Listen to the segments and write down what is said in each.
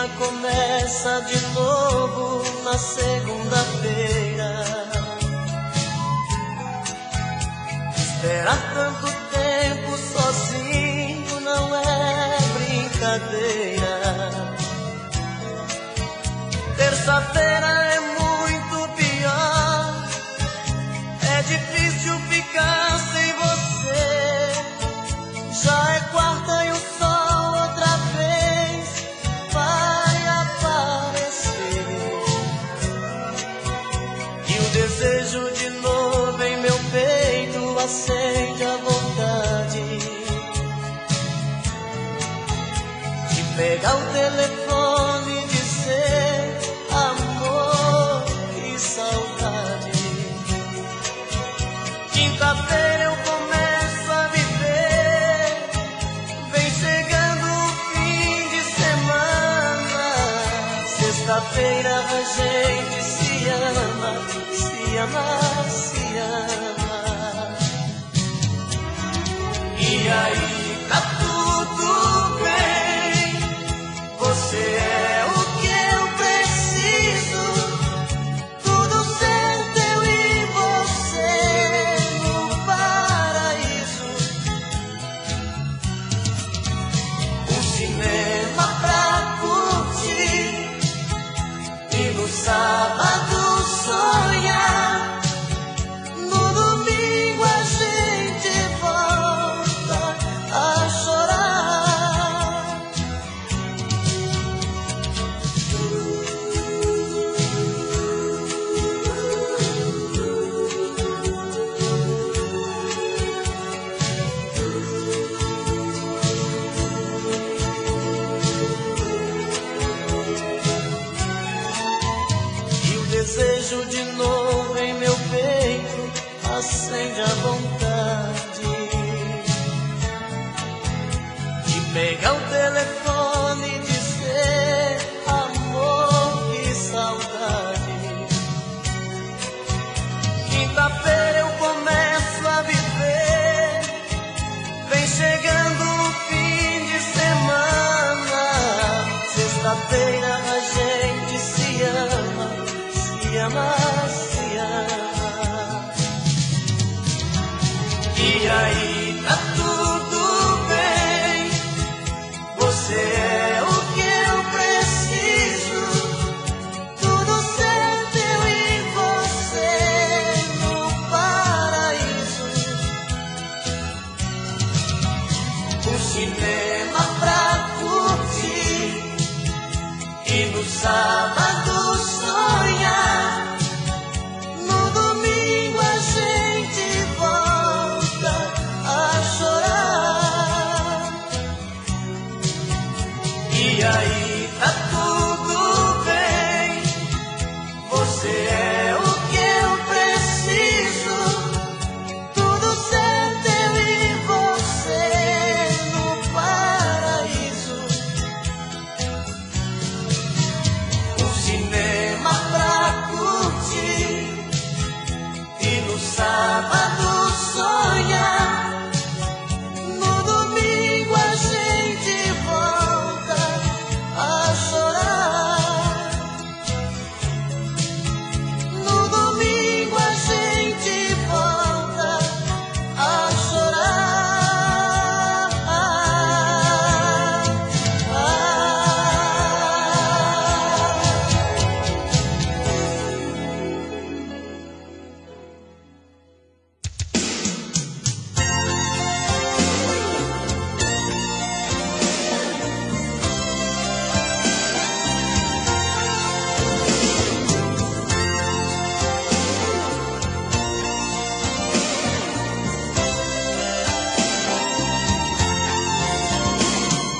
semana começa de novo na segunda-feira. Esperar tanto tempo sozinho não é brincadeira. Terça-feira é muito pior, é difícil ficar sem você. Já é quarta e o sol outra vez vai aparecer. E o desejo de novo em meu peito acende a vontade de pegar o telefone e dizer amor e saudade. Quinta-feira eu começo a viver, vem chegando o fim de semana. Sexta-feira a gente se ama, se ama, se ama. E aí tá tudo bem, você é o que eu preciso. Tudo certo, eu e você no paraíso. Um cinema pra curtir e no sábado sonhar. No domingo a gente volta a chorar. E o desejo de novo em meu peito acende a vontade de pegar o telefone e dizer amor e saudade. Quinta-feira eu começo a viver, vem chegando o fim de semana. Sexta-feira a gente se ama, se ama, se ama. E aí tá tudo bem, você é o que eu preciso. Tudo certo, eu e você no paraíso. Um cinema pra curtir e no sábado sonhar. No domingo a gente volta a chorar. E aí tá tudo bem, você é o que eu preciso. Tudo certo, eu e você no paraíso. Um cinema pra curtir e no sábado sonhar. No domingo a gente volta a chorar. No domingo a gente volta a chorar.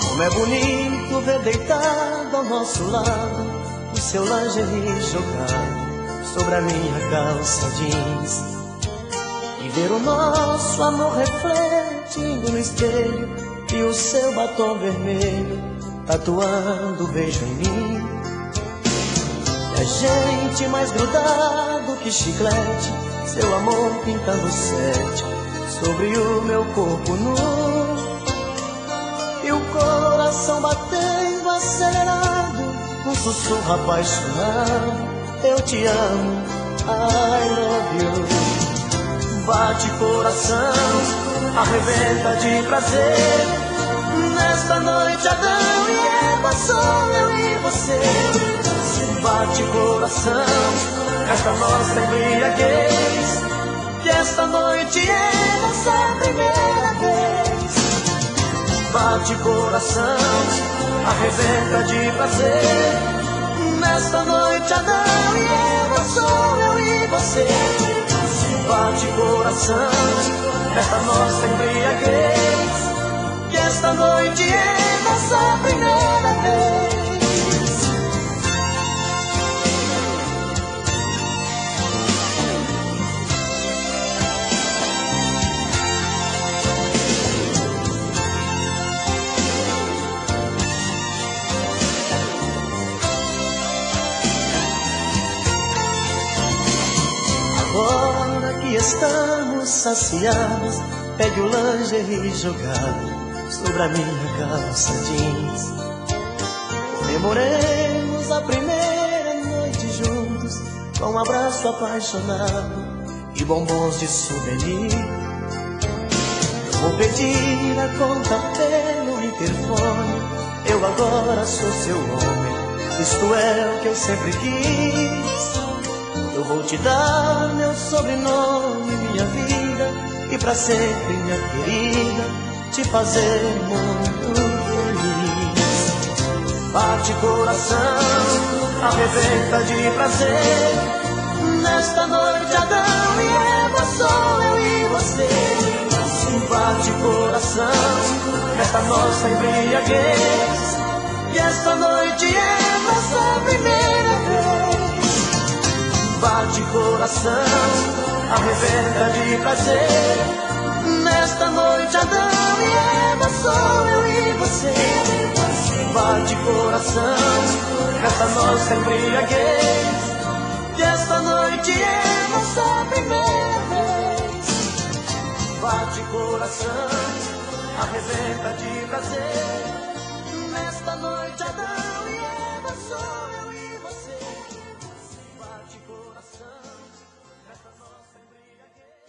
Como é bonito ver deitado ao nosso lado o seu lingerie jogado sobre a minha calça jeans, e ver o nosso amor refletindo no espelho e o seu batom vermelho tatuando o beijo em mim. E a gente mais grudado que chiclete, seu amor pintando sete sobre o meu corpo nu. E o coração batendo acelerado um sussurro apaixonado: eu te amo, I love you. Bate coração, arrebenta de prazer. Nesta noite Adão e Eva, sou eu e você. Bate coração, esta nossa embriaguez, que esta noite é nossa primeira vez. Bate coração, arrebenta de prazer. Nesta noite Adão e Eva, sou eu e você. Bate coração, esta nossa embriaguez, que esta noite é nossa primeira vez. Agora que estamos saciados, pegue o lingerie jogado sobre a minha calça jeans. Comemoremos a primeira noite juntos, com um abraço apaixonado e bombons de souvenir. Eu vou pedir a conta pelo interfone, eu agora sou seu homem, isto é o que eu sempre quis. Eu vou te dar meu sobrenome, minha vida, e pra sempre, minha querida, te fazer muito feliz. Bate coração, arrebenta de prazer. Nesta noite Adão e Eva, sou eu e você. Bate coração, esta nossa embriaguez, e esta noite é nossa primeira vez. Bate coração, arrebenta de prazer. Nesta noite Adão e Eva, sou eu e você. Bate coração, esta nossa embriaguez, que esta noite é nossa primeira vez. Bate coração, arrebenta de prazer. Nesta noite Adão e Eva, sou eu e você. Bate coração, esta nossa embriaguez.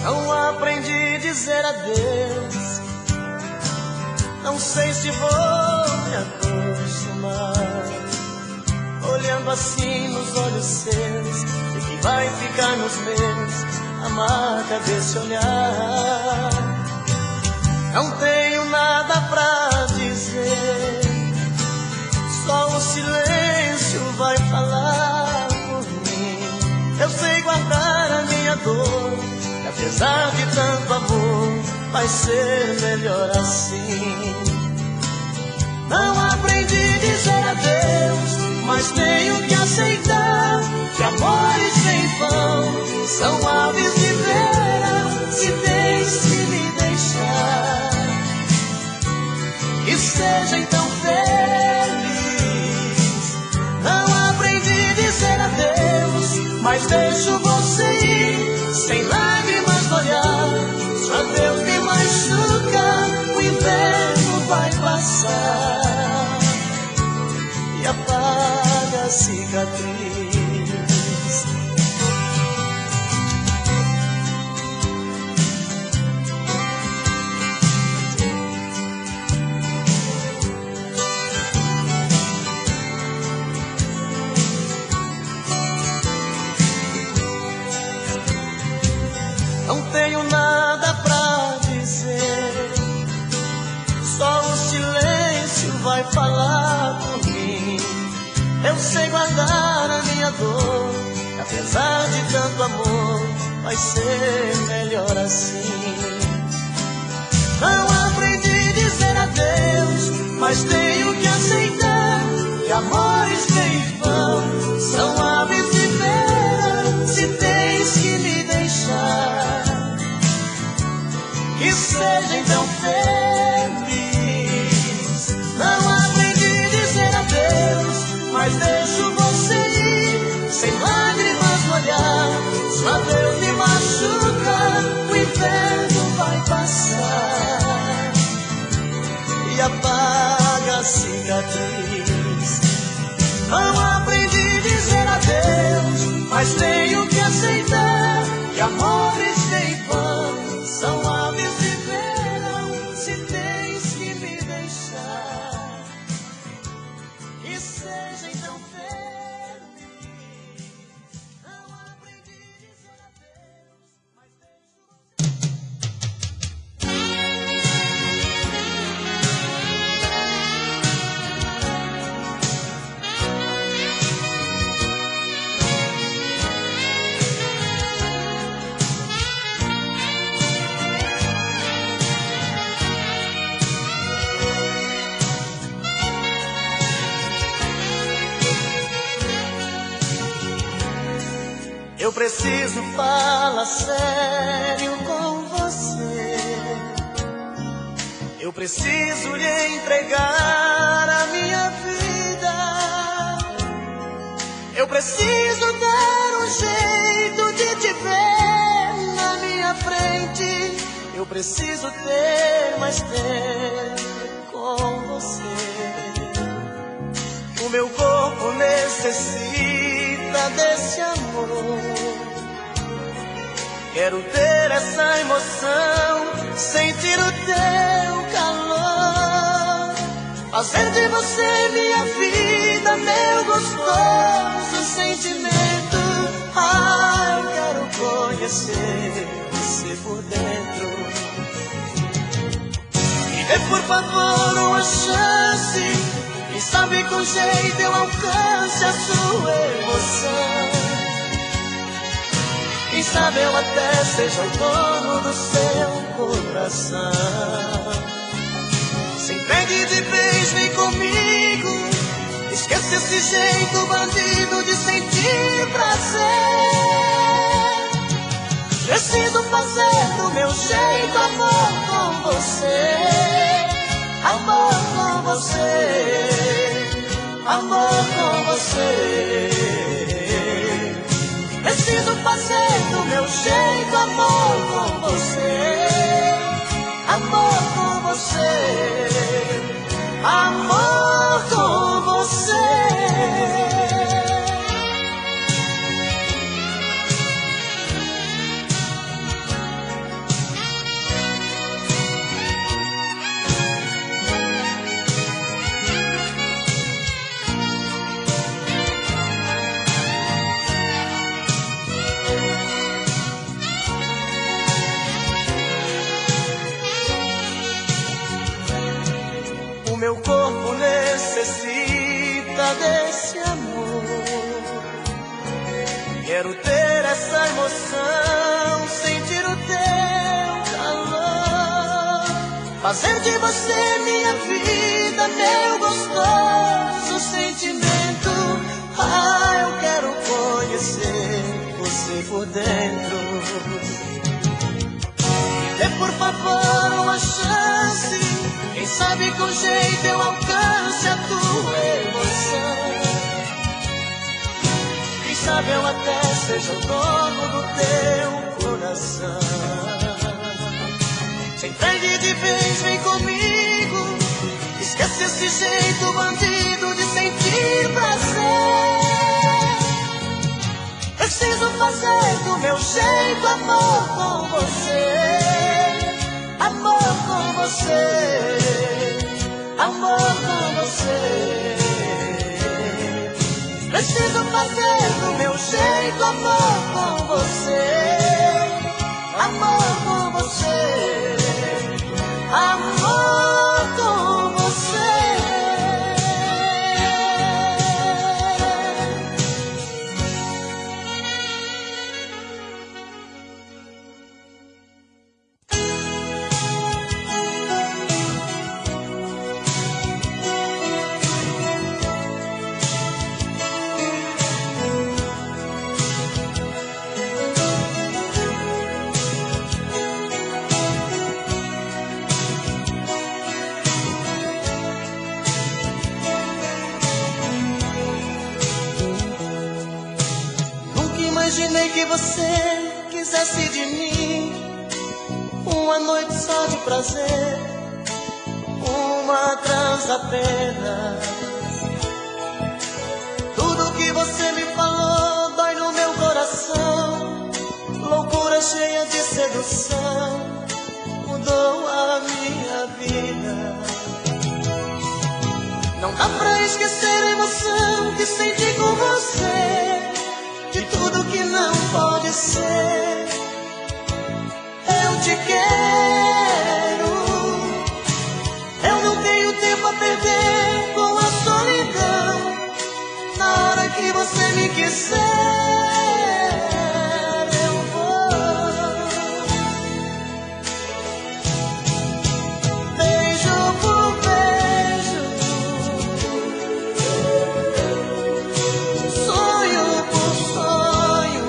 Não aprendi a dizer adeus, não sei se vou me acostumar. Olhando assim nos olhos seus, e que vai ficar nos meus a marca desse olhar. Não tenho nada pra dizer, só o silêncio vai falar por mim. Eu sei guardar a minha dor, e apesar de tanto amor, vai ser melhor assim. Não aprendi a dizer adeus, mas tenho que aceitar que amores sem vão são aves de vera, se tens que me deixar. E seja então feliz. Não aprendi a dizer adeus, mas deixo você ir, sem lágrimas no olhar. Se o adeus me machuca, o inverno vai passar e apaga a cicatriz. Não tenho nada pra dizer, só o silêncio vai falar por mim. Eu sei guardar a minha dor, e apesar de tanto amor, vai ser melhor assim. Não aprendi a dizer adeus, mas tenho que aceitar que amores que vão são aves de vera, se tens que me deixar. Que seja então feliz. preciso falar sério com você. Eu preciso lhe entregar a minha vida. Eu preciso dar um jeito de te ver na minha frente. Eu preciso ter mais tempo com você. O meu corpo necessita desse amor. Quero ter essa emoção, sentir o teu calor, fazer de você minha vida, meu gostoso sentimento. Ah, eu quero conhecer você por dentro. Me dê por favor uma chance, quem sabe com jeito eu alcance a sua emoção. Quem sabe eu até seja o dono do seu coração. Se entregue de vez, vem comigo. Esqueça esse jeito bandido de sentir prazer. Preciso fazer do meu jeito amor com você. Amor com você. Amor com você. Preciso fazer do meu jeito amor com você. Amor com você. Amor com você. Meu corpo necessita desse amor. Quero ter essa emoção, sentir o teu calor, fazer de você minha vida, meu gostoso sentimento. Ah, eu quero conhecer você por dentro. Me dê por favor uma chance, quem sabe com jeito eu alcance a tua emoção. Quem sabe eu até seja o dono do teu coração. Se entregue de vez, vem comigo. Esquece esse jeito bandido de sentir prazer. Preciso fazer do meu jeito amor com você. Amor com você, amor com você. Preciso fazer do meu jeito amor com você. Amor com você, amor com você. Imaginei que você quisesse de mim uma noite só de prazer, uma trans apenas. Tudo que você me falou dói no meu coração. Loucura cheia de sedução mudou a minha vida. Não dá pra esquecer a emoção que senti com você. De tudo que não pode ser, eu te quero. Eu não tenho tempo a perder com a solidão. Na hora que você me quiser, eu vou. Beijo por beijo, sonho por sonho.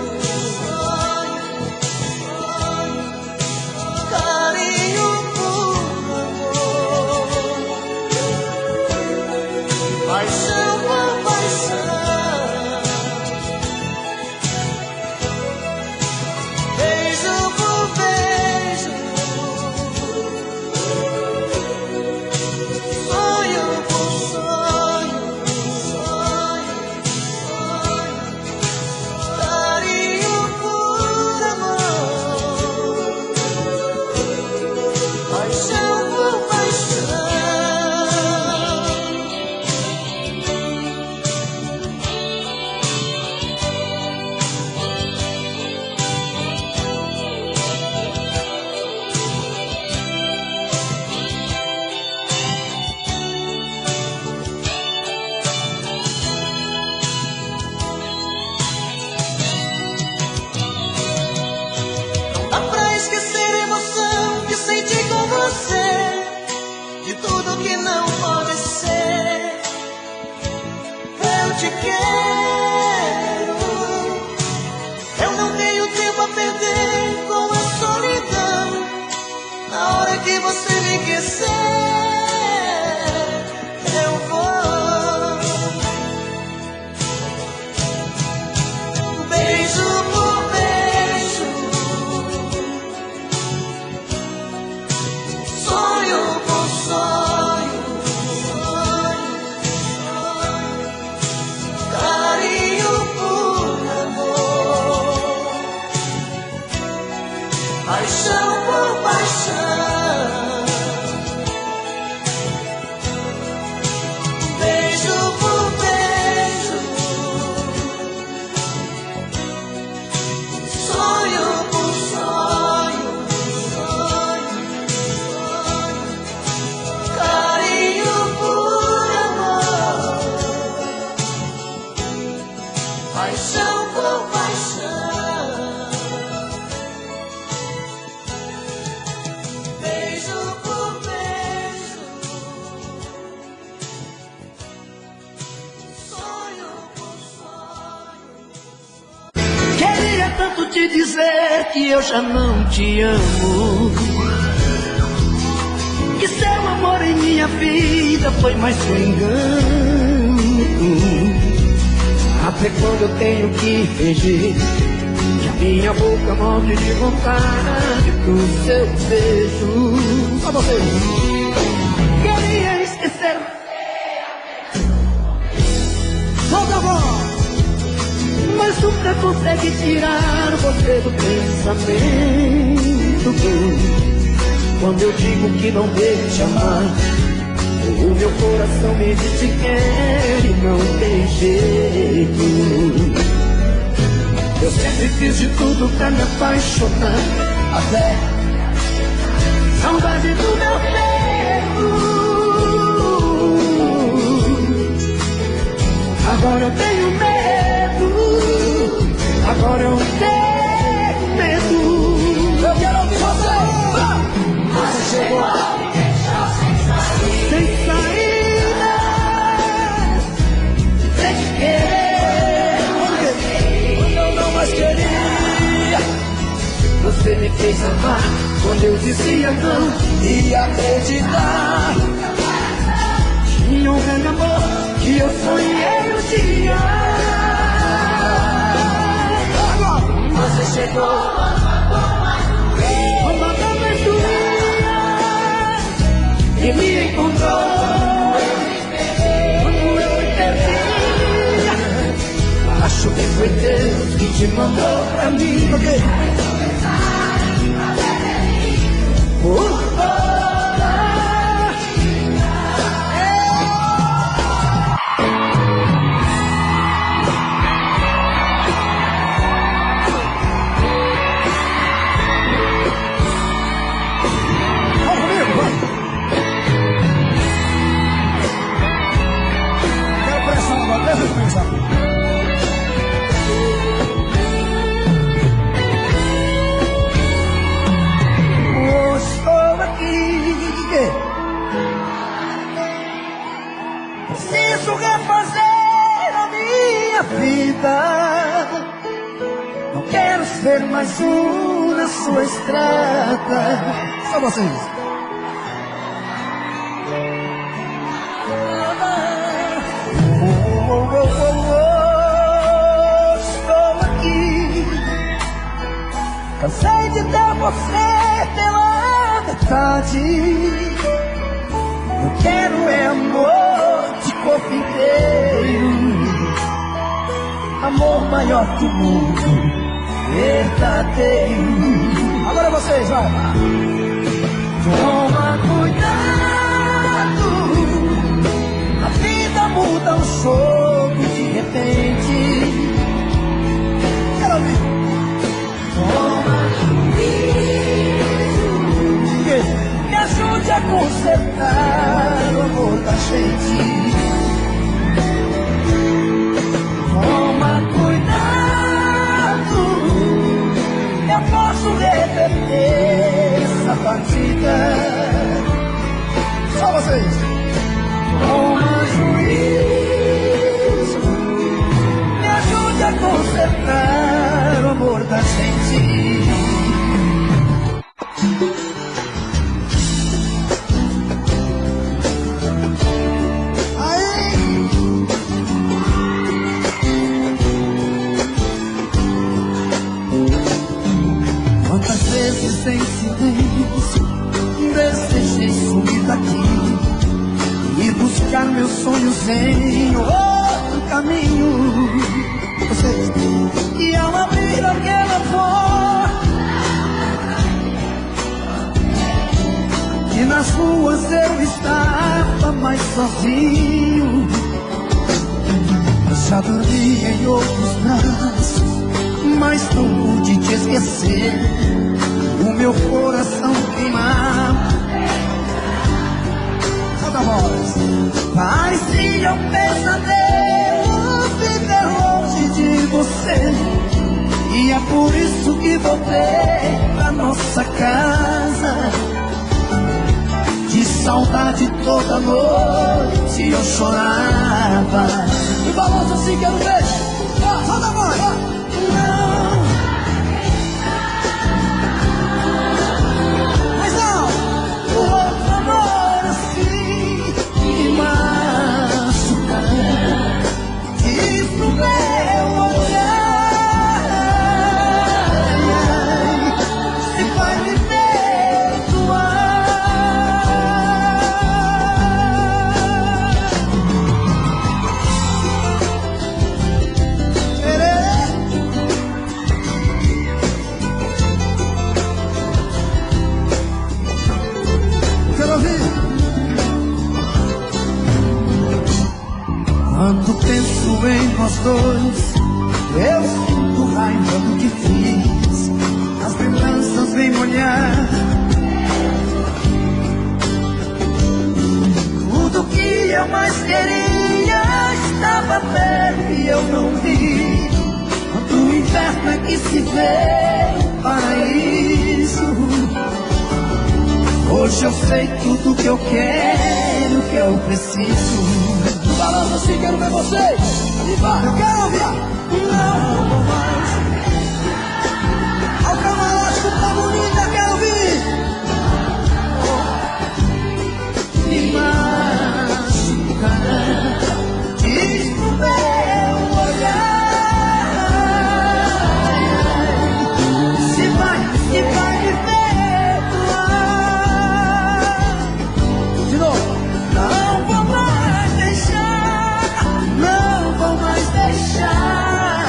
tudo que não pode ser. Eu te quero. Eu não tenho tempo a perder com a solidão. Na hora que você me esquecer, eu vou. Beijo por beijo, sonho por sonho, carinho por amor, paixão por paixão. Beijo por beijo, sonho por sonho, carinho por amor, paixão por paixão. Beijo por beijo, sonho por sonho. Queria tanto te dizer que eu já não te amo, que seu amor em minha vida foi mais que um engano. Até quando eu tenho que fingir que a minha boca morre de vontade pro seu beijo. Só você. Queria esquecer. Solta a voz. Mas nunca consegue tirar você do pensamento. Quando eu digo que não devo te amar, o meu coração me diz que quer e não tem jeito. Eu sempre fiz de tudo pra me apaixonar, até saudade do meu peito. Agora eu tenho medo, agora eu tenho medo. Eu quero ouvir você. Você chegou sem saída, sem te querer. Quando eu não mais queria, você me fez amar. Quando eu dizia não, ia acreditar. Tinha um grande amor que eu sonhei um dia. Você chegou e me encontrou quando eu me perdia. Acho que foi Deus que te mandou pra mim. Estou aqui, preciso refazer a minha vida. Não quero ser mais um na sua estrada. Só vocês. Cansei de ter você pela metade. Eu quero é amor de corpo inteiro, amor maior que o mundo, verdadeiro. Agora vocês, vai. Toma cuidado, a vida muda um jogo de repente. Quero ouvir. Me ajude a consertar o amor da gente. Toma cuidado, eu posso reverter essa partida. Só vocês. Toma juízo, me ajude a consertar o amor da gente. Quantas vezes em silêncio desejei sumir daqui e buscar meus sonhos em outro caminho. Vocês, e ao abrir aquela porta e nas ruas eu estava mais sozinho. Eu já dormi em outros braços, mas não pude te esquecer. O meu coração queimava. Solta a voz. Parecia um pesadelo viver longe de você, e é por isso que voltei pra nossa casa. De saudade toda noite eu chorava. E balança assim, quero ver. Solta a voz. Não. Mas não. O outro amor assim me machuca. Diz pro meu olhar se vai me perdoar. Quando penso em nós dois, eu sinto raiva do que fiz. As lembranças vêm molhar tudo que eu mais queria. Estava perto e eu não vi. Quando o inverno é que se vê o paraíso. Hoje eu sei tudo que eu quero, que eu preciso. Balança assim, quero ver vocês. E vai, eu quero ouvir. Não vou mais ao camarote com tá bonita, quero ouvir. Me machuca, diz pro meu olhar se vai me perdoar. De novo. Não vou mais deixar, não vou mais deixar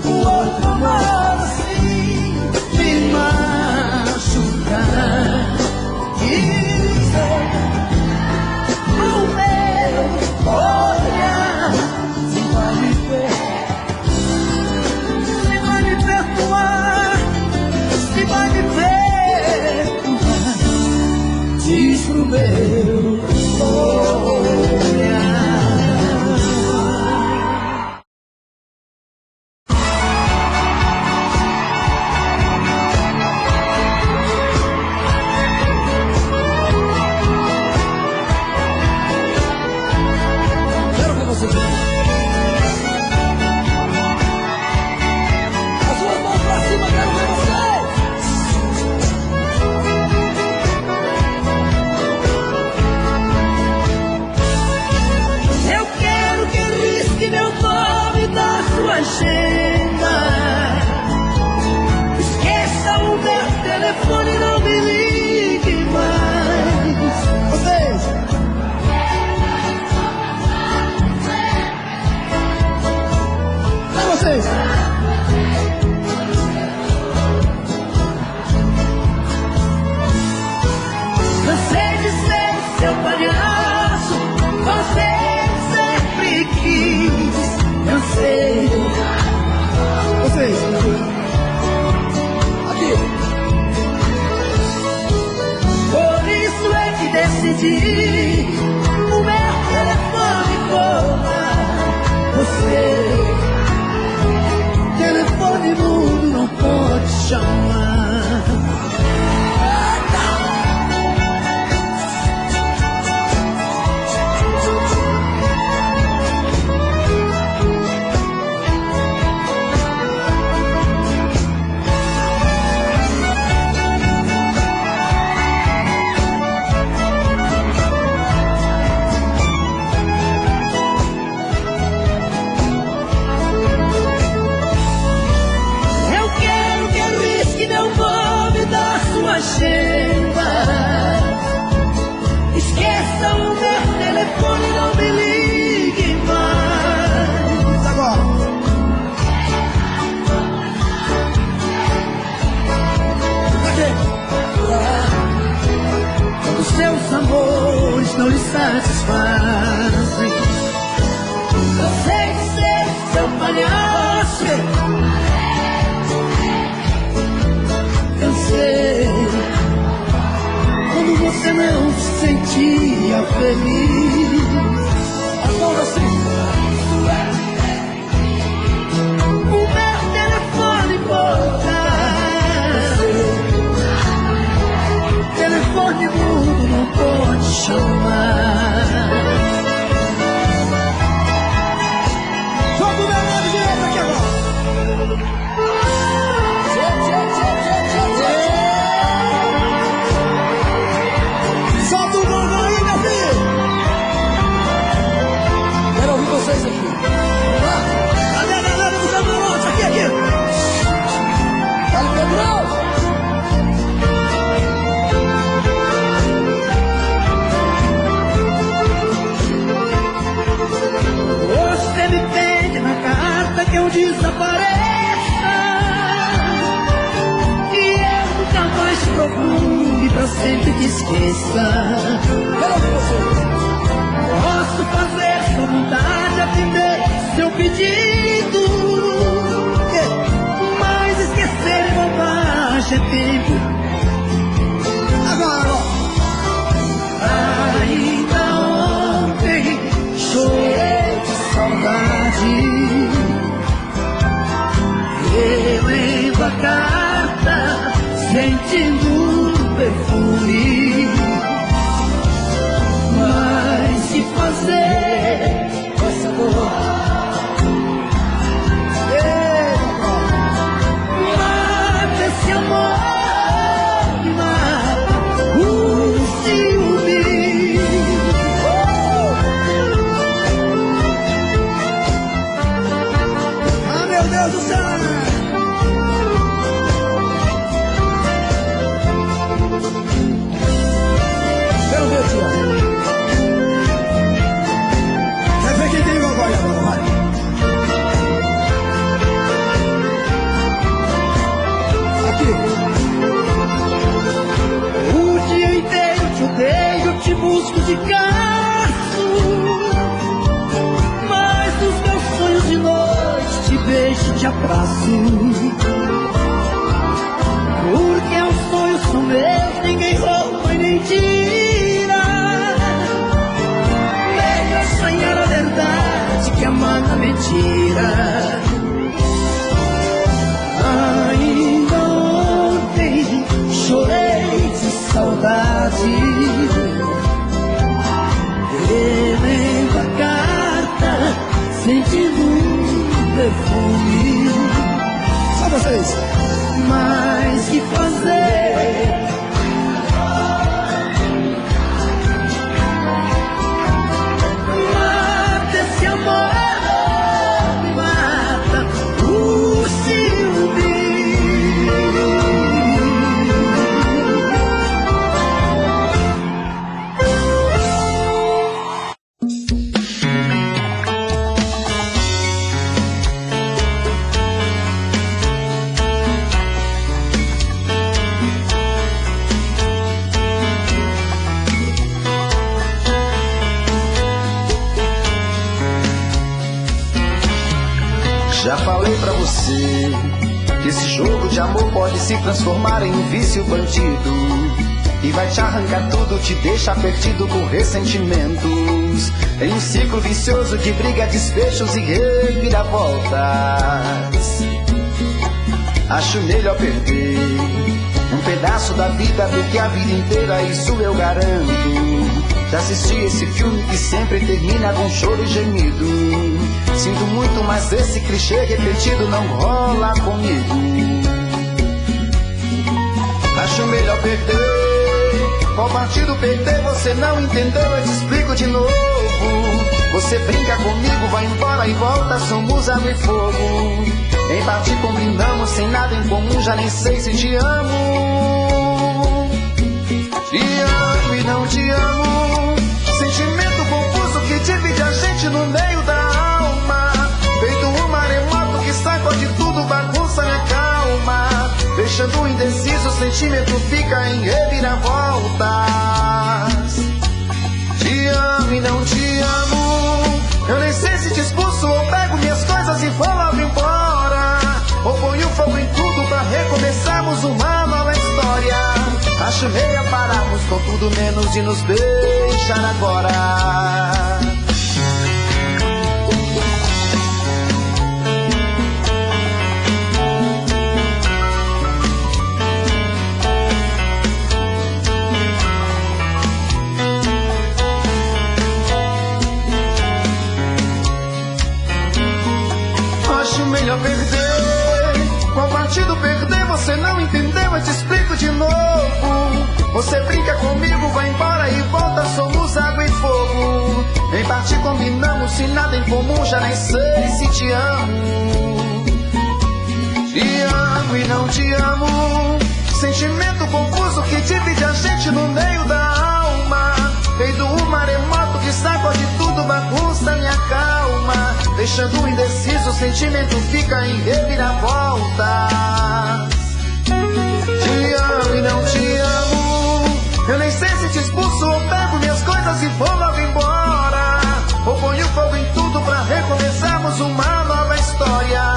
o outro amor assim me machucar. Dizer ao meu olhar se vai me perdoar, se vai me perdoar. Diz pro meu olhar. Quero ver você ver. As suas mãos pra cima, quero ver vocês. Eu quero que risque meu nome da sua agenda. Esqueça o meu telefone, não me ligue mais. Vocês. É vocês. Cansei de ser seu palhaço, você sempre quis. Cansei. Vocês. Aqui. Por isso é que decidi o meu telefone cobrar você. Telefone mudo não pode chamar. não lhe satisfazem. Cansei de ser seu palhaço. Cansei quando você não se sentia feliz. Agora sim. O meu telefone volta. Telefone mudo não pode chamar. Joga o melhor direito aqui agora. Solta o gongão aí, meu filho. Quero ouvir vocês aqui. Vamos lá. Cadê a galera do Zabulote? Aqui, aqui. Fala, Pedrão. Você me pede na carta que eu desapareça, que eu nunca mais te procure, pra sempre te esqueça. Posso fazer sua vontade, atender seu pedido, mas esquecer é bobagem, é tempo. Agora, ainda ontem chorei de saudade, relendo a carta, sentindo o perfume. Mas que fazer? Nossa, mata esse amor, me mata o ciúme. Ah, meu Deus do céu! Quero ver, tia. Quer ver quem tem gogó aí agora, vai? Aqui. O dia inteiro te odeio, te busco de caso, mas nos meus sonhos de noite te beijo, te abraço. Porque os sonhos são meus, ninguém rouba e nem tira. Melhor sonhar a verdade que amar a mentira. Ainda ontem chorei de saudade, relendo a carta, sentindo um perfume. Só vocês. Mas que fazer? Mata esse amor, mata o ciúme. Já falei pra você que esse jogo de amor pode se transformar em um vício bandido e vai te arrancar tudo, te deixar perdido com ressentimentos, em um ciclo vicioso de briga, despechos e reviravoltas. Acho melhor perder um pedaço da vida do que a vida inteira, isso eu garanto. Já assisti esse filme que sempre termina com choro e gemido. Sinto muito, mas esse clichê repetido não rola comigo. Acho melhor perder. Qual partido perder? Você não entendeu, eu te explico de novo. Você brinca comigo, vai embora e volta, somos água e fogo. Em parte combinamos, sem nada em comum, já nem sei se te amo. Te amo e não te amo. Sentimento confuso que divide a gente no meio da alma. Feito um maremoto que sacode tudo, bagunça minha calma. Deixando indeciso, o sentimento fica em reviravoltas. Te Acho melhor pararmos com tudo menos de nos beijar agora. Acho melhor perder. Qual partido perder? Você não entendeu, eu te explico de novo. Você brinca comigo, vai embora e volta, somos água e fogo. Em parte combinamos, se nada em comum, já nem sei se te amo. Te amo e não te amo. Sentimento confuso que divide a gente no meio da alma. Feito um maremoto que sacode tudo, bagunça minha calma. Deixando indeciso, o sentimento fica em reviravoltas. Te amo e não te amo. Eu nem sei se te expulso ou pego minhas coisas e vou logo embora. Ou ponho fogo em tudo pra recomeçarmos uma nova história.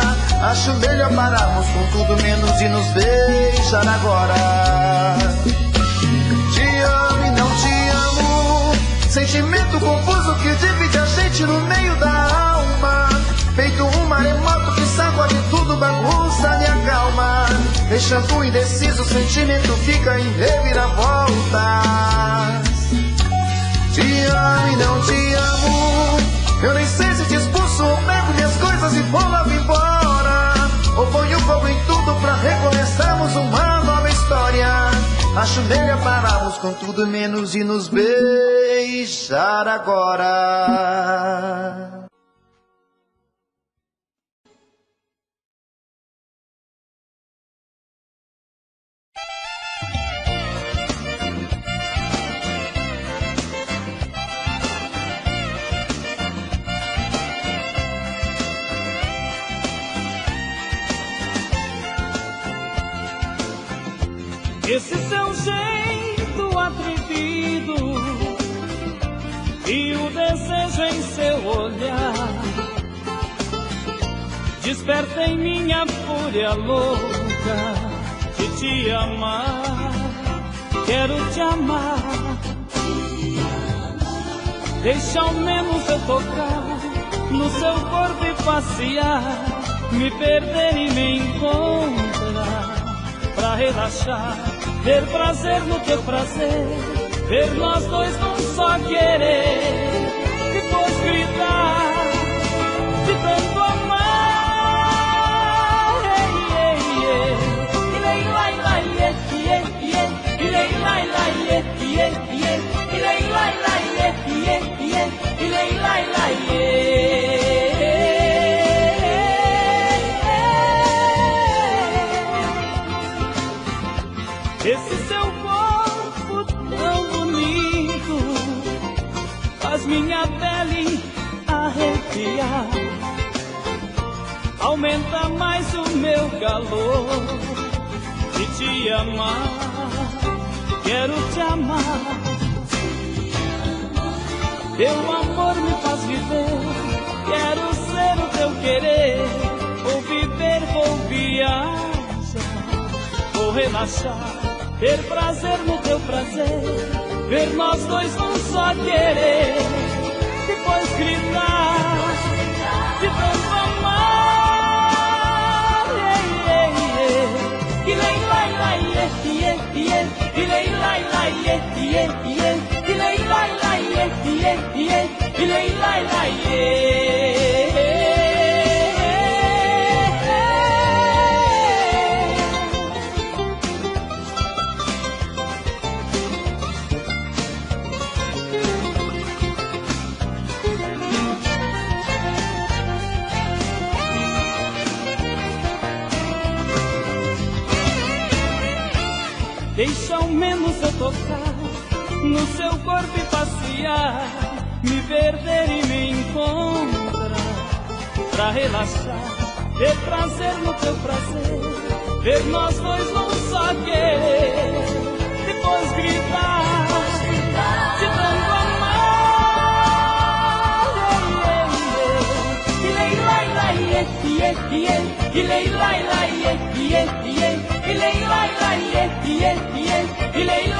Acho melhor pararmos com tudo menos de nos beijar agora. Te amo e não te amo. Sentimento confuso que divide a gente no meio da alma. Feito um maremoto que sacode tudo, bagunça minha calma. Deixando indeciso, o sentimento fica em reviravoltas. Te amo e não te amo. Eu nem sei se te expulso ou pego minhas coisas e vou logo embora. Ou ponho fogo em tudo pra recomeçarmos uma nova história. Acho melhor pararmos com tudo menos de nos beijar agora. Esse seu jeito atrevido e o desejo em seu olhar desperta em minha fúria louca de te amar. Quero te amar. Deixa ao menos eu tocar no seu corpo e passear, me perder e me encontrar. Pra relaxar, ter prazer no teu prazer, ver nós dois num só querer, depois gritar de tanto amar. Esse seu corpo tão bonito faz minha pele arrepiar, aumenta mais o meu calor de te amar. Quero te amar. Teu amor me faz viver, quero ser o teu querer. Vou viver, vou viajar, vou relaxar, ter prazer no teu prazer, ver nós dois num só querer, depois gritar de tanto amar. E lei lai lai e lei lai lai e lei lai lai e lei lai lai. Deixa ao menos eu tocar no seu corpo e passear, me perder e me encontrar. Pra relaxar, ter prazer no teu prazer, ver nós dois num só querer, depois gritar de tanto amar. E lei lai lai e lei lai lai e lei lai lai e lei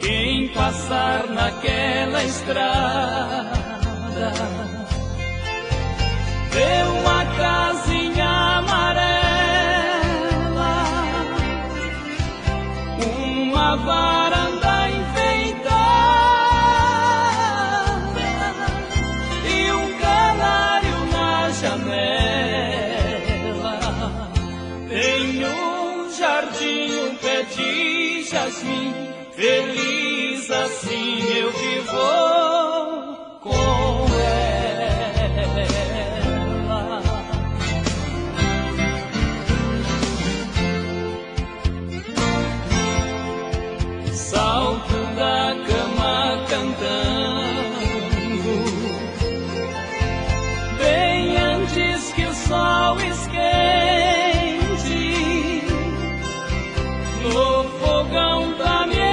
Quem passar naquela estrada vê uma casinha amarela, uma varanda enfeitada e um canário na janela. Tem um jardim, um pé de jasmim, feliz assim eu vivo com ela. Salto da cama cantando, bem antes que o sol esquente, no fogão da minha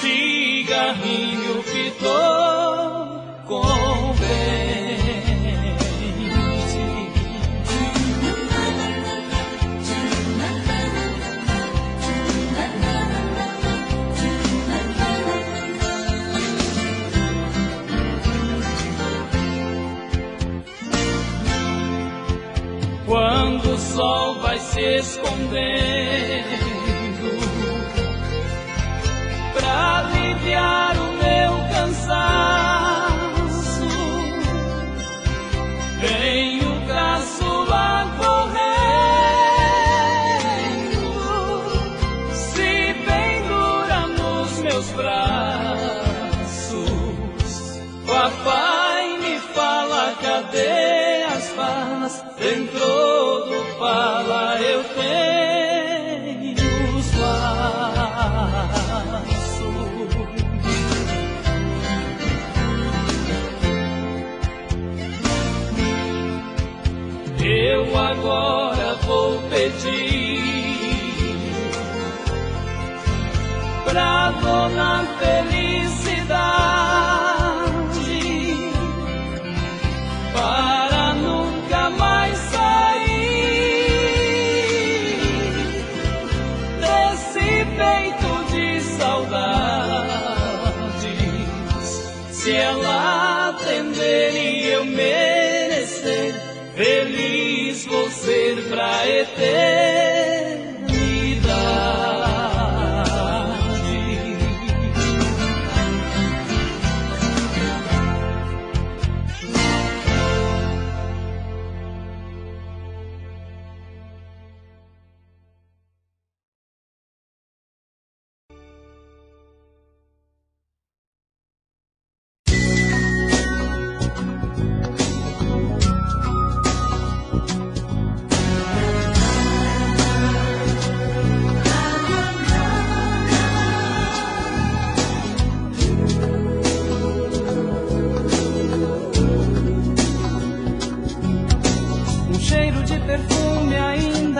cigarrinho fitou convente. Quando o sol vai se escondendo pra aliviar o meu cansaço, vem o caçula correndo, se pendura nos meus braços. Papai me fala, cadê as falas? Dentro do pala eu tenho os laços. Eu agora vou pedir pra Dona Felicidade para nunca mais sair desse peito de saudades. Se ela atender e eu merecer, feliz vou ser pra eternidade.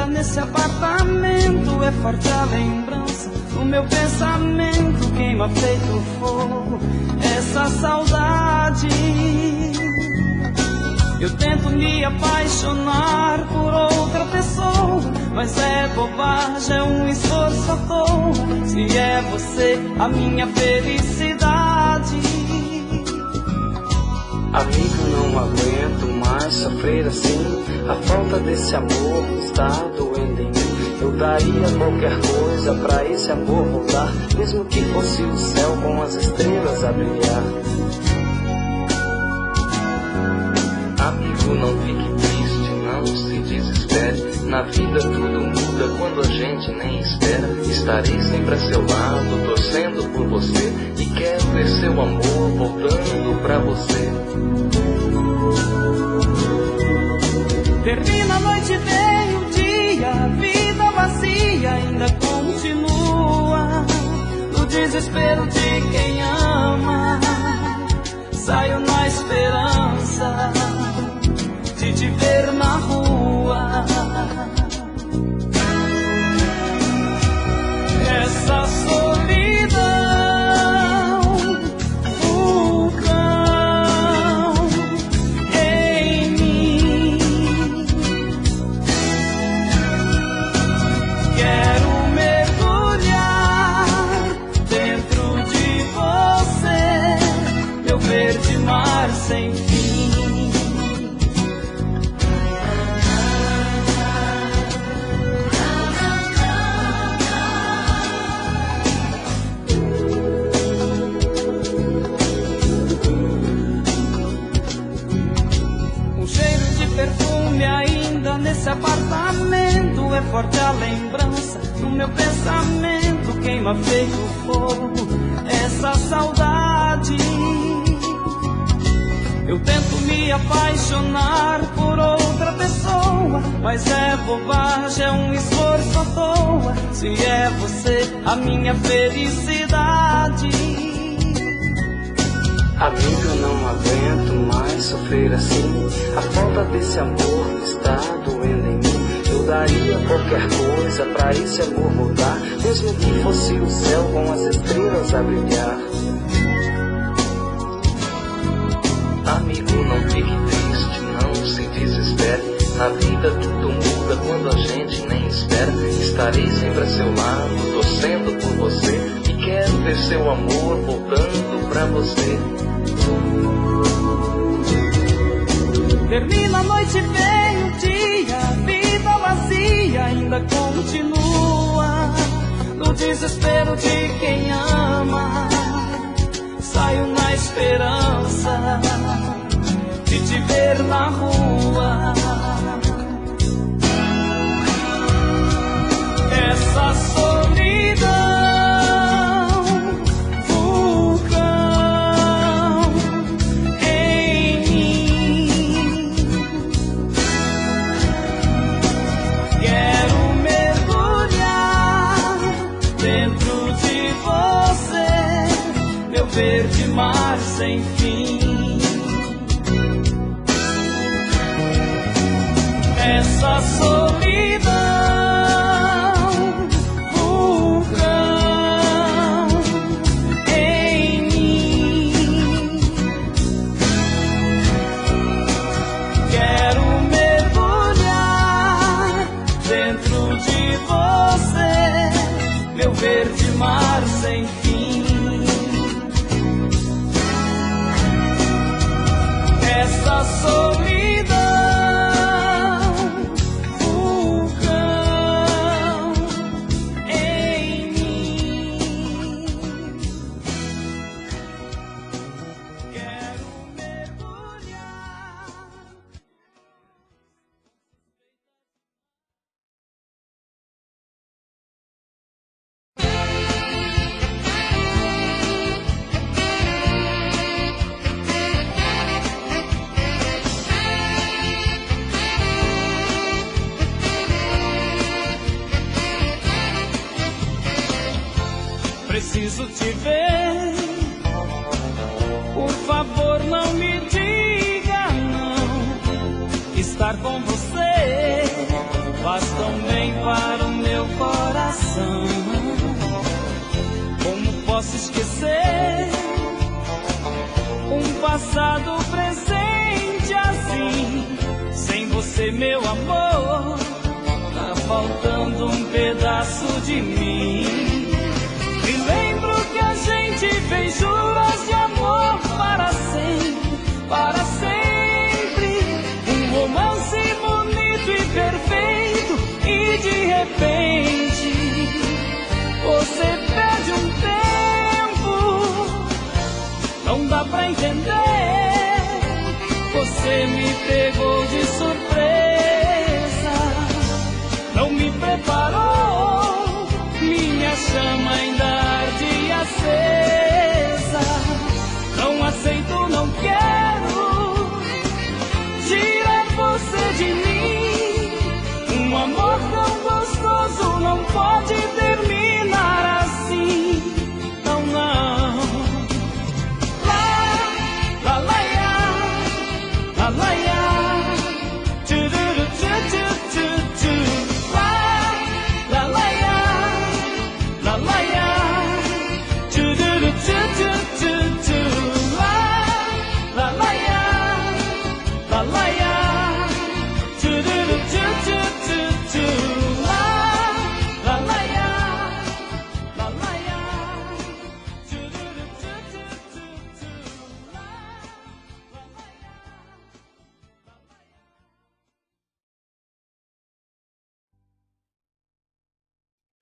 Nesse apartamento é forte a lembrança, o meu pensamento queima feito fogo, essa saudade. Eu tento me apaixonar por outra pessoa, mas é bobagem, é um esforço à toa, se é você a minha felicidade. Amigo, não aguento mais sofrer assim, a falta desse amor está doendo em mim. Eu daria qualquer coisa pra esse amor voltar, mesmo que fosse o céu com as estrelas a brilhar. Amigo, não fique triste, não se desespere, na vida tudo muda muda quando a gente nem espera. Estarei sempre a seu lado, torcendo por você, e quero ver seu amor voltando pra você. Termina a noite, vem o dia, a vida vazia ainda continua. No desespero de quem ama, saio na esperança de te ver na rua. Essa solidão, vulcão em mim. Quero mergulhar dentro de você, meu verde mar sem fim. Nesse apartamento é forte a lembrança, no meu pensamento queima feito fogo essa saudade. Eu tento me apaixonar por outra pessoa, mas é bobagem, é um esforço à toa, se é você a minha felicidade. Amiga, não aguento mais sofrer assim. A falta desse amor está doendo em mim. Eu daria qualquer coisa pra esse amor voltar, mesmo que fosse o céu com as estrelas a brilhar. Amigo, não fique triste, não se desespere. Na vida tudo muda quando a gente nem espera. Estarei sempre a seu lado, torcendo por você, e quero ver seu amor voltando pra você. Termina a noite, vem o dia, a vida vazia ainda continua. No desespero de quem ama, saio na esperança de te ver na rua. Essa solidão, verde mar sem fim. Essa solidão, vulcão em mim. Quero mergulhar dentro de você, meu verde mar sem fim. Essa solidão, vulcão em mim. Quero mergulhar. Preciso te ver, por favor não me diga não. Estar com você faz tão bem para o meu coração. Como posso esquecer um passado presente assim? Sem você, meu amor, tá faltando um pedaço de mim. Me lembro que a gente fez juras de amor para sempre, para sempre. Um romance bonito e perfeito, e de repente você perde um tempo. Não dá pra entender, você me pegou de surpresa, não me preparou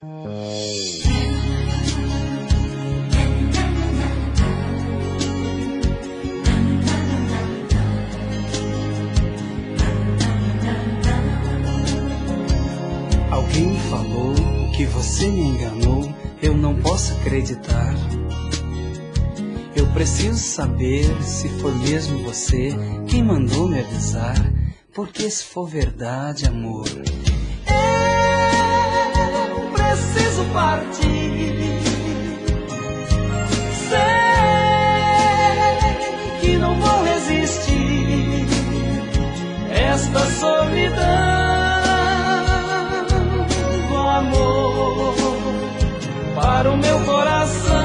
Alguém me falou que você me enganou, eu não posso acreditar. Eu preciso saber se foi mesmo você quem mandou me avisar, porque se for verdade, amor, eu preciso partir. Sei que não vou resistir esta solidão. Amor para o meu coração.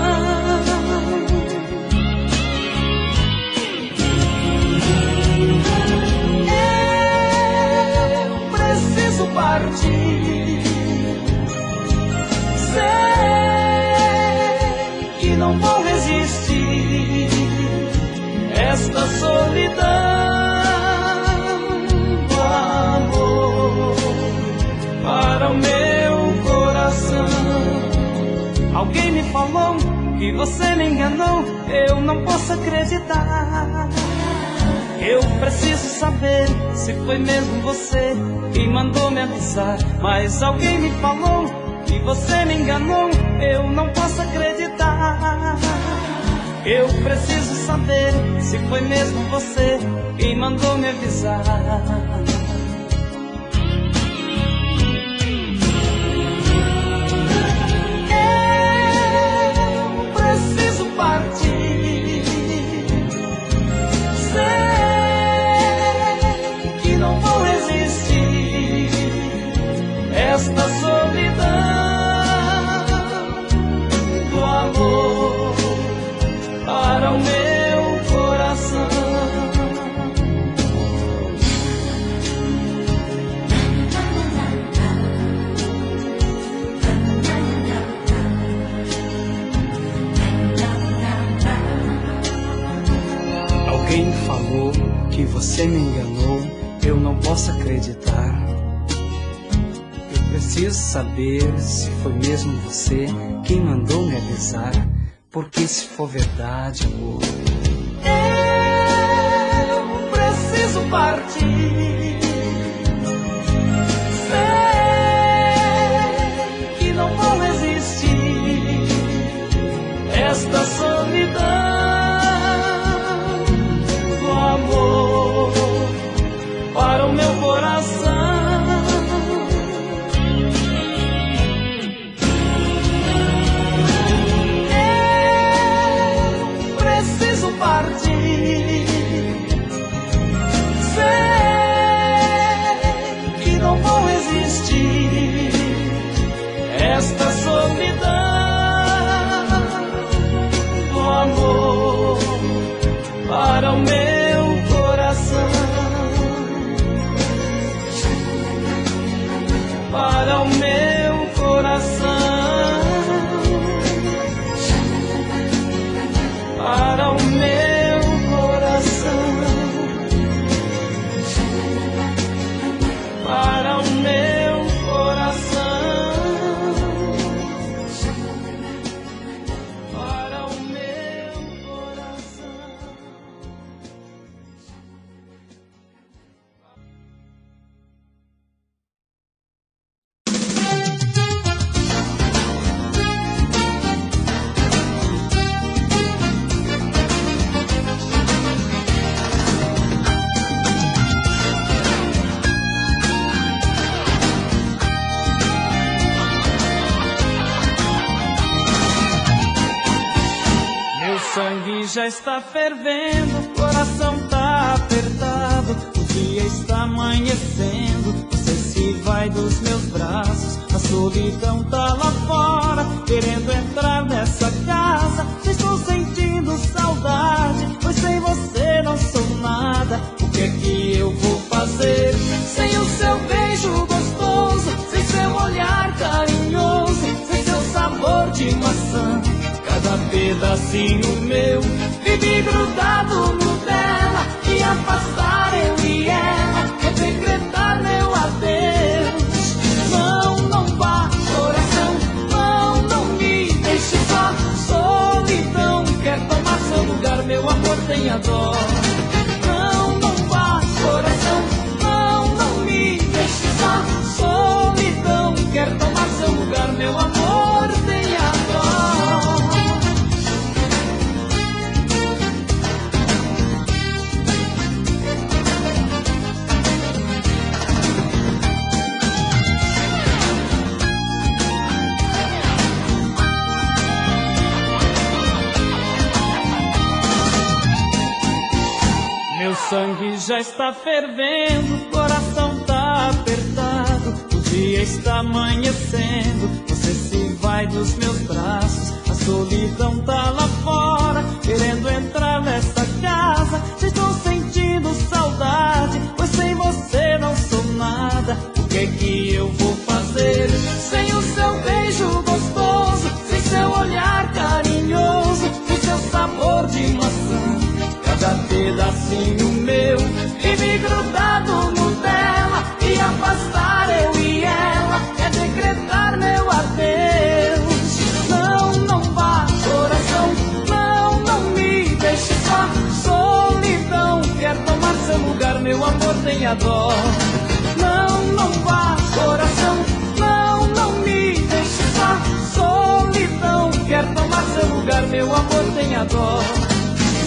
Eu preciso partir. Sei que não vou resistir esta solidão. Amor para o meu coração. Alguém me falou que você me enganou, eu não posso acreditar. Eu preciso saber se foi mesmo você quem mandou me avisar. Mas alguém me falou que você me enganou, eu não posso acreditar. Eu preciso saber se foi mesmo você quem mandou me avisar. Partir. Sei que não vou resistir esta solidão do amor para o meu coração. alguém falou que você me enganou, eu não posso acreditar. Eu preciso saber se foi mesmo você quem mandou me avisar, porque se for verdade, amor, eu preciso partir. Sei que não vou resistir esta solidão do amor para o meu coração. Eu preciso partir. Sei que não vou resistir esta solidão do amor para o meu coração, para o meu coração, para o meu coração, para o meu coração, para o meu coração. Meu sangue já está fervendo, o coração tá apertado, o dia está amanhecendo, você se vai dos meus braços, a solidão tá lá fora, querendo entrar nessa casa, estou sentindo saudade, pois sem você não sou nada, o que é que eu vou fazer? Sem o seu beijo gostoso, sem seu olhar carinhoso, sem seu sabor de maçã, cada pedacinho meu vive grudado no dela, e afastar eu e ela é decretar meu adeus. Não, não vá, coração, tenha dó. Não, não vá, coração, não me deixe só. Solidão quer tomar seu lugar, meu amor, tenha dó. Meu sangue já está fervendo, o coração tá apertado, o dia está amanhecendo, você se vai dos meus braços, a solidão tá lá fora, querendo entrar nessa casa, já estou sentindo saudade, pois sem você não sou nada, o que eu vou fazer sem o seu beijo gostoso, sem seu olhar carinhoso, sem seu sabor de maçã? Cada pedacinho meu vive grudado no dela, e afastar eu e ela é decretar meu adeus. Não, não vá, coração, não me deixe só. Solidão quer tomar seu lugar, meu amor, tenha dó. Não, não vá, coração, não me deixe só. Solidão quer tomar seu lugar, meu amor, tenha dó.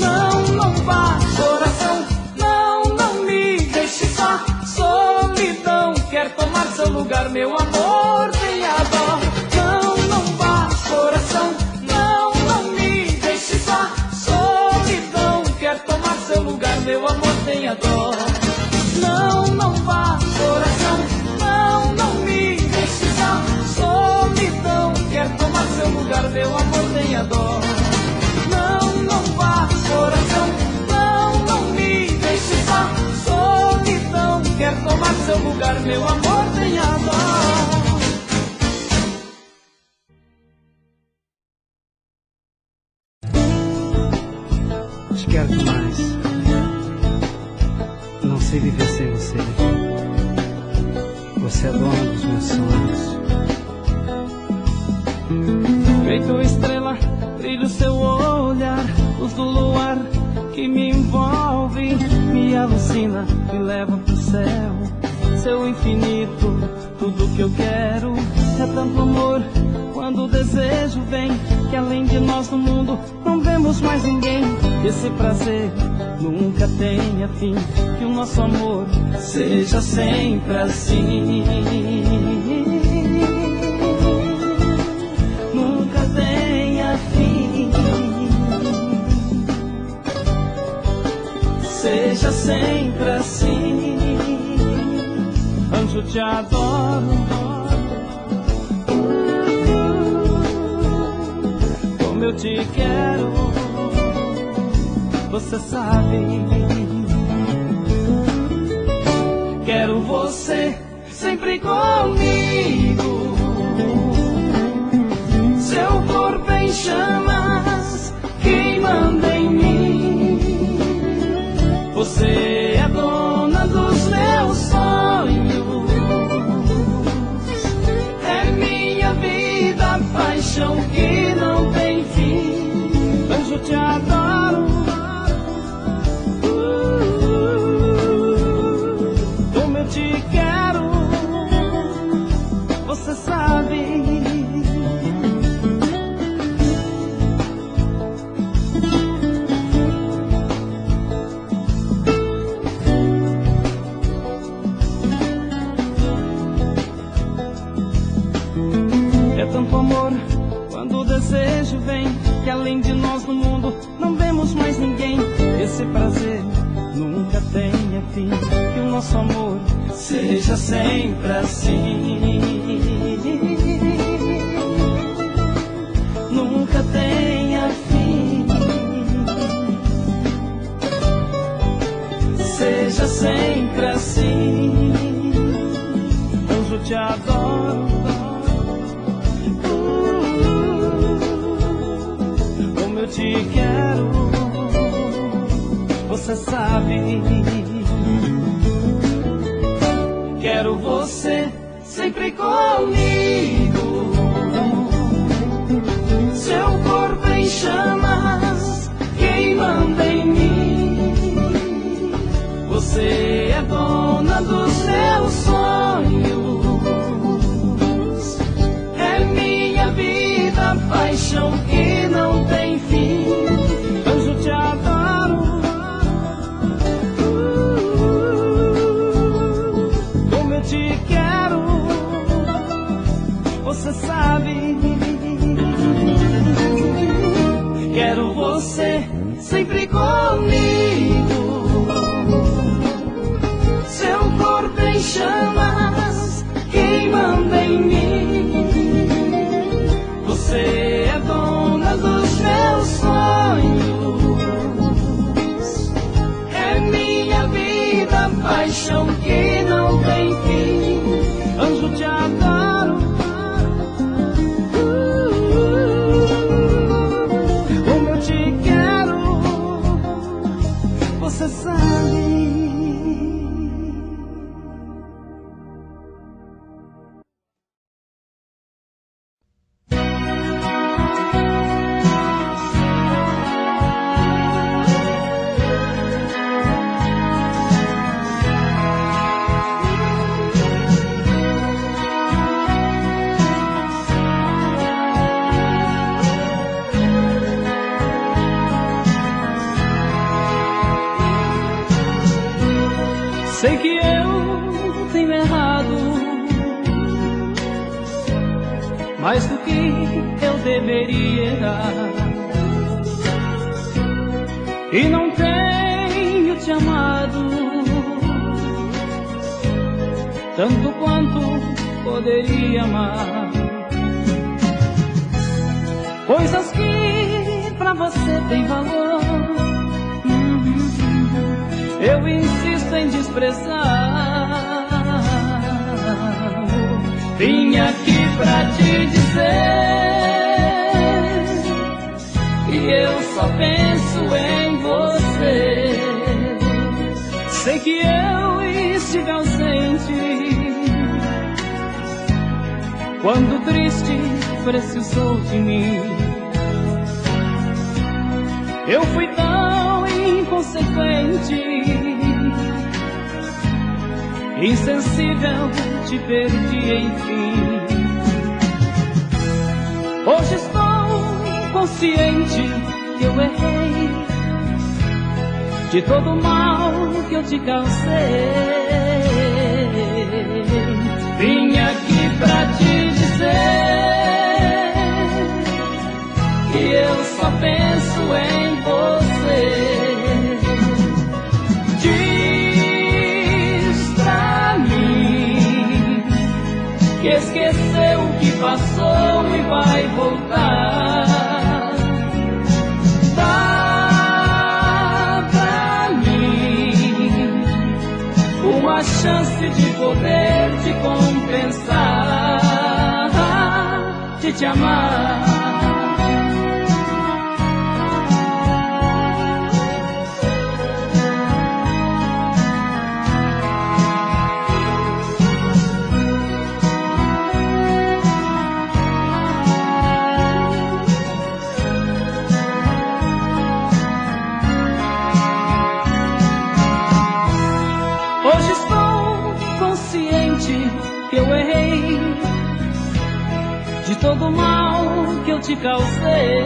Não, não vá, coração, não me deixe só. Solidão quer tomar seu lugar, meu amor, tenha dó. Não, não vá, coração, não me deixe só. Solidão quer tomar seu lugar, meu amor, tenha dó. Não, não vá, coração, não me deixe só. Solidão quer tomar seu lugar, meu amor, tenha dó. Não, não vá, coração, não me deixe só. Solidão quer tomar seu lugar, meu amor, tenha dó. Te quero demais. Não sei viver sem você. Você é dona dos meus sonhos. Feito estrela, brilha o seu olhar, luz do luar que me envolve, me alucina, me leva pro céu. Seu infinito, tudo que eu quero é tanto amor. Quando o desejo vem, que além de nós no mundo não vemos mais ninguém. Esse prazer nunca tenha fim, que o nosso amor seja sempre assim. Nunca tenha fim, seja sempre assim. Anjo, te adoro, como eu te quero, você sabe. Quero você sempre comigo, seu corpo em chamas, queimando em mim. Você é dona dos meus sonhos, é minha vida, paixão que não tem fim. Anjo, te adoro, como eu te quero, você sabe. É tanto amor, quando o desejo vem, que além de nós no mundo não vemos mais ninguém. Esse prazer nunca tenha fim, que o nosso amor seja sempre assim. Nunca tenha fim, seja sempre assim. Anjo, te adoro, como eu te quero, você sabe. Quero você sempre comigo, seu corpo em chamas, queimando em mim. você sempre comigo. Seu corpo em chamas, queimando em mim. Você é dona dos meus sonhos. É minha vida, paixão que não tem fim. Anjo, te adoro. Como eu te quero, você sabe. Sei que eu tenho errado mais do que eu deveria errar, e não tenho te amado tanto quanto poderia amar. Coisas que pra você tem valor, eu insisto em desprezar. Vim aqui pra te dizer que eu só penso em você. Sei que eu estive ausente quando triste precisou de mim. Eu fui tão inconsequente, insensível, te perdi enfim. Hoje estou consciente que eu errei, de todo o mal que eu te causei. Vim aqui pra te dizer que eu só penso em você. Diz pra mim que esqueceu o que passou e vai voltar. Dá pra mim uma chance de poder te compensar, de te amar. Hoje estou consciente que eu errei, de todo o mal que eu te causei.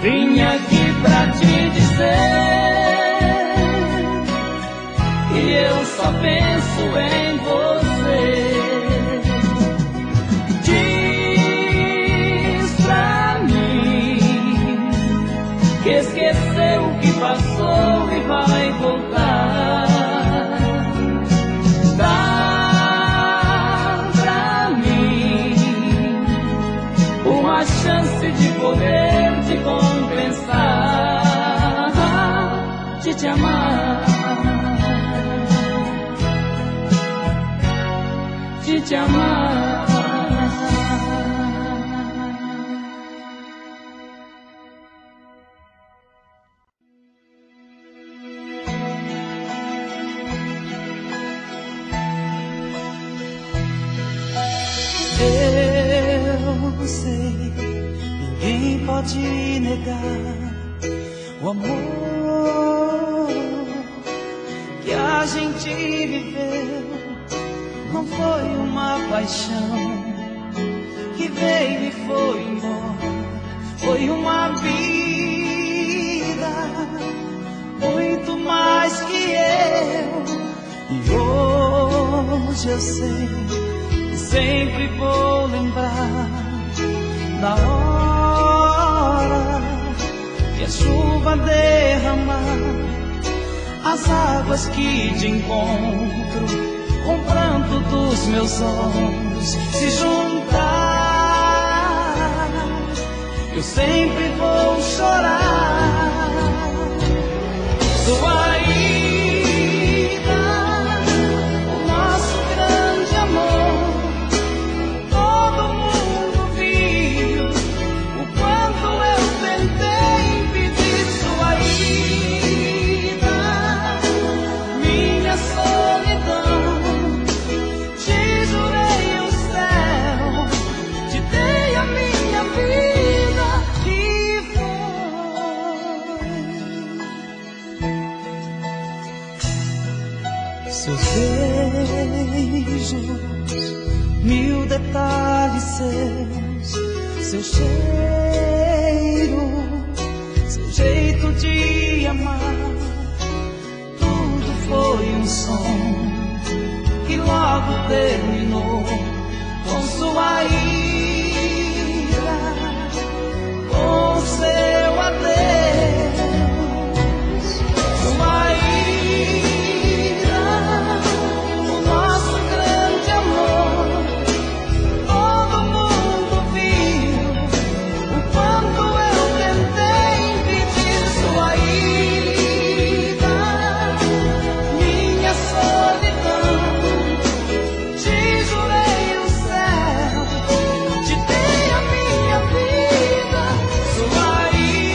Vim aqui pra te dizer que eu só penso em você. Diz pra mim que esqueceu o que passou e vai voltar. Dá pra mim uma chance de poder te compensar, de te amar, de te amar. Eu sei, ninguém pode negar o amor que a gente viveu. Não foi uma paixão que veio e foi embora, foi uma vida muito mais que eu. E hoje eu sei, sempre vou lembrar da a chuva derramar, as águas que te encontro, com o pranto dos meus olhos se juntar, eu sempre vou chorar. Sua ida, o nosso grande amor, todo mundo viu o quanto eu tentei impedir sua ida, minha solidão. Te jurei o céu, te dei a minha vida e foi. Seus beijos, mil detalhes seus, seu cheiro, seu jeito de amar, tudo foi um som que logo terminou com sua ira, com seu adeus. Sua ira, o nosso grande amor, todo mundo viu o quanto eu tentei impedir sua ida, minha solidão. Te jurei o céu, te dei a minha vida, sua ida,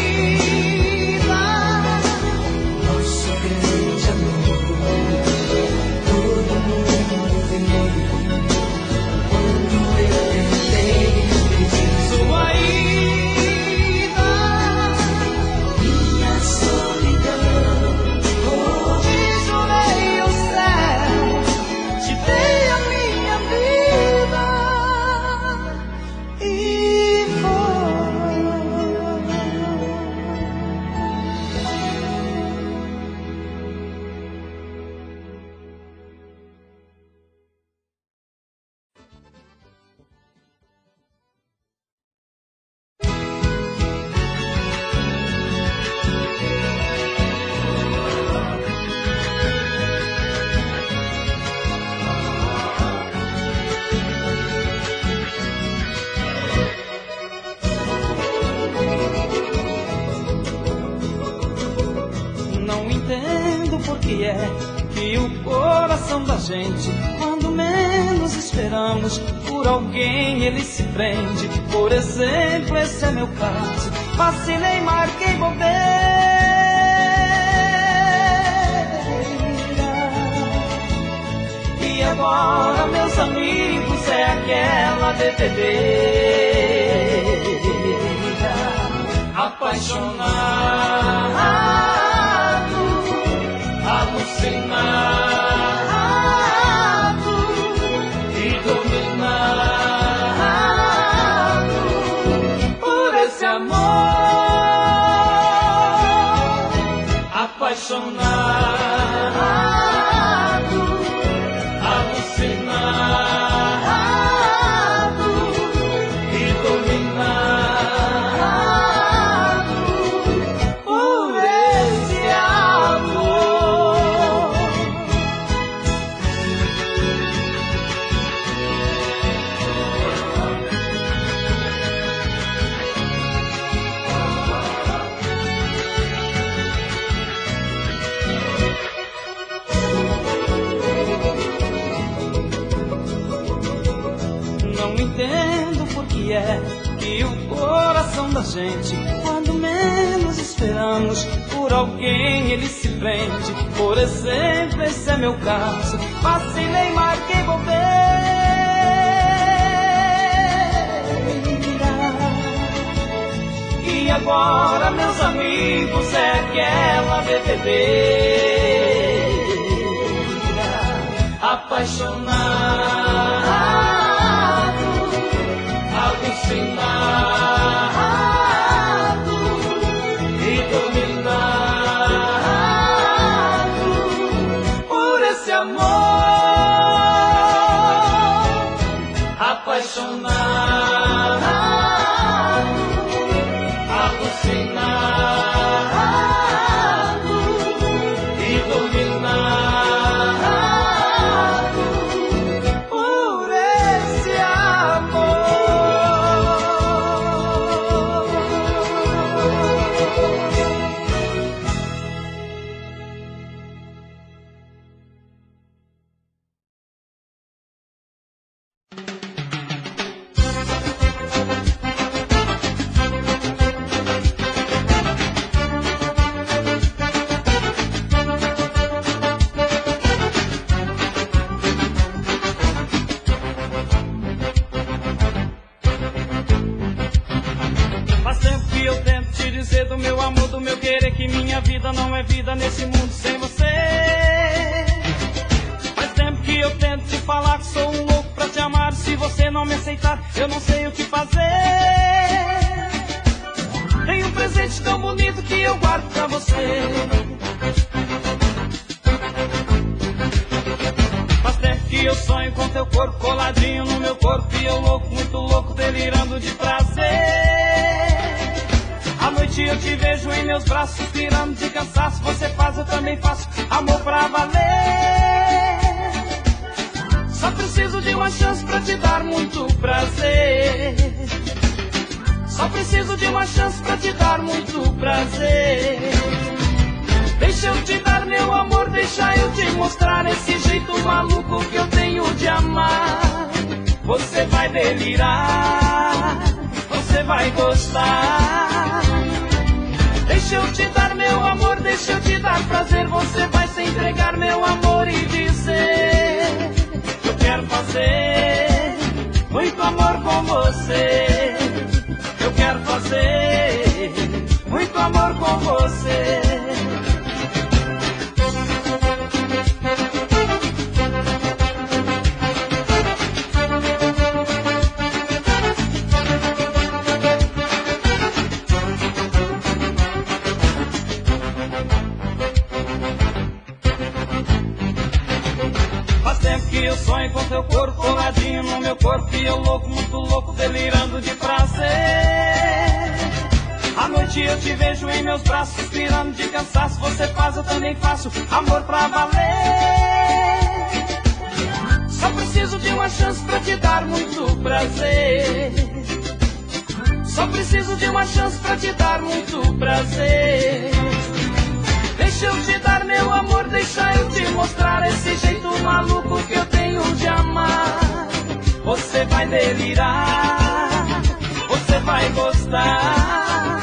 nosso grande amor, todo mundo viu quando eu tentei impedir sua ida, minha solidão. Te jurei o céu, te dei a minha vida e não entendo por que é que o coração da gente, quando menos esperamos, por alguém ele se prende. Por exemplo, esse é meu caso, vacilei, marquei bobeira, e agora, meus amigos, é aquela bebedeira, apaixonado, alucinado e dominado por esse amor, apaixonado, alucinado e dominado por esse amor. Não entendo por que é que o coração da gente, quando menos esperamos, por alguém ele se prende. Por exemplo, esse é meu caso, vacilei, marquei bobeira, e agora, meus amigos, é aquela bebedeira, apaixonado, alucinado e dominado por esse amor, apaixonado, alucinado dizer do meu amor, do meu querer, que minha vida não é vida nesse mundo sem você. Faz tempo que eu tento te falar que sou um louco pra te amar. Se você não me aceitar, eu não sei o que fazer. Tem um presente tão bonito que eu guardo pra você. Faz tempo que eu sonho com teu corpo coladinho no meu corpo, e eu louco, muito louco, delirando de prazer. À noite eu te vejo em meus braços, suspirando de cansaço. Você faz, eu também faço, amor pra valer. Só preciso de uma chance pra te dar muito prazer. Só preciso de uma chance pra te dar muito prazer. Deixa eu te dar meu amor, deixa eu te mostrar esse jeito maluco que eu tenho de amar. Você vai delirar, você vai gostar. Deixa eu te dar meu amor, deixa eu te dar prazer. Você vai se entregar meu amor e dizer: eu quero fazer muito amor com você. Eu quero fazer muito amor com você. Faz tempo que eu sonho com teu corpo coladinho no meu corpo, e eu louco, muito louco, delirando de prazer. À noite eu te vejo em meus braços, suspirando de cansaço. Você faz, eu também faço, amor pra valer. Só preciso de uma chance pra te dar muito prazer. Só preciso de uma chance pra te dar muito prazer. Deixa eu te dar meu amor, deixa eu te mostrar esse jeito maluco que eu tenho de amar. Você vai delirar, você vai gostar.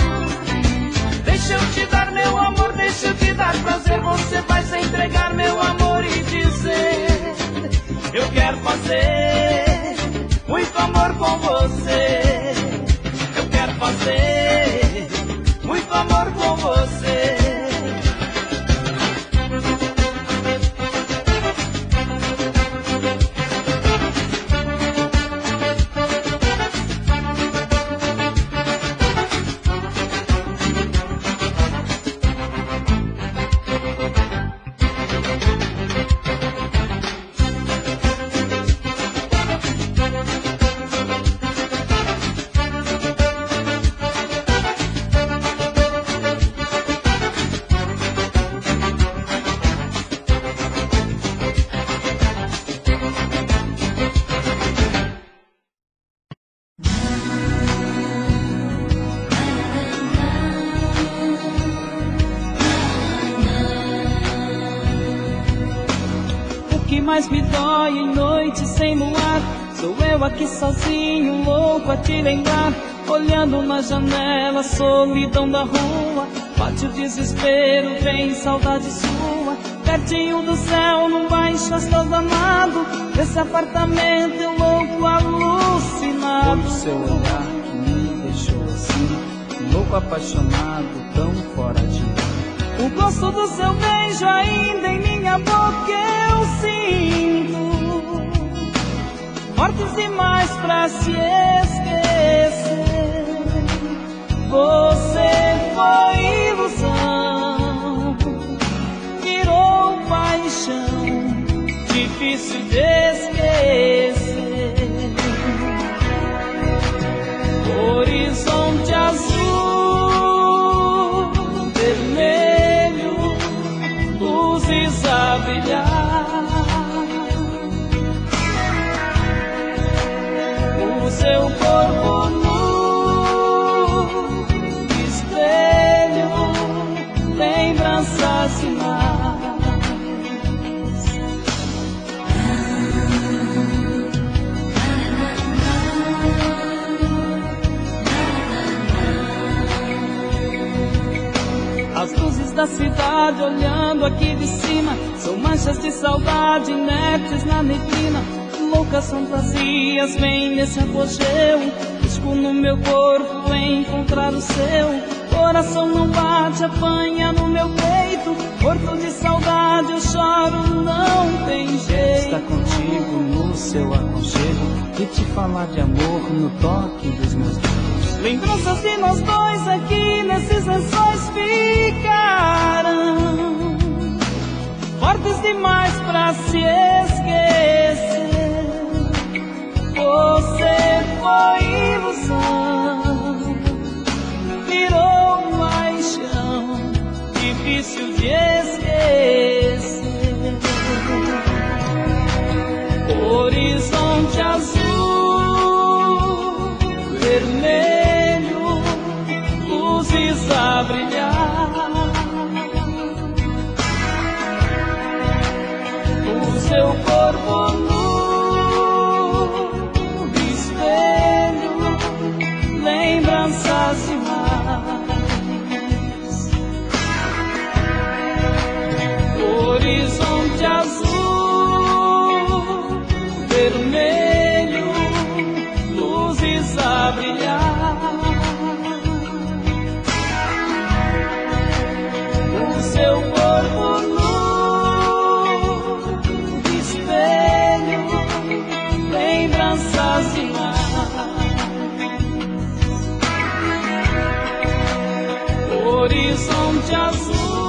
Deixa eu te dar meu amor, deixa eu te dar prazer. Você vai se entregar meu amor e dizer: eu quero fazer muito amor com você. Eu quero fazer muito amor com você. Mas me dói em noite sem luar. Sou eu aqui sozinho, louco a te lembrar. Olhando na janela, solidão da rua. Bate o desespero, vem saudade sua. Pertinho do céu, num baixo astral danado. Desse apartamento eu louco alucinado. Foi o seu olhar que me deixou assim, louco apaixonado, tão fora de mim. O gosto do seu beijo ainda em minha boca eu sinto. Fortes demais pra se esquecer. Você foi ilusão, virou paixão, difícil de esquecer. Horizonte azul, vermelho, luzes a brilhar. O seu corpo nu, espelho, lembranças finais. As luzes da cidade olhando aqui de cima são manchas de saudade inertes na neblina. Loucas fantasias vêm nesse apogeu. Busco no meu corpo encontrar o seu coração não bate, apanha no meu peito, morto de saudade eu choro, não tem jeito. Estar contigo no seu aconchego e te falar de amor no toque dos meus dedos. Lembranças de nós dois aqui nesses lençóis ficarão fortes demais pra se esquecer. Você foi ilusão, virou paixão, difícil de esquecer. Horizonte azul, vermelho, luzes a brilhar. O seu corpo nu, espelho, lembranças demais. Horizonte azul, vermelho, luzes a brilhar. O seu corpo nu, espelho, lembranças demais. Horizonte azul,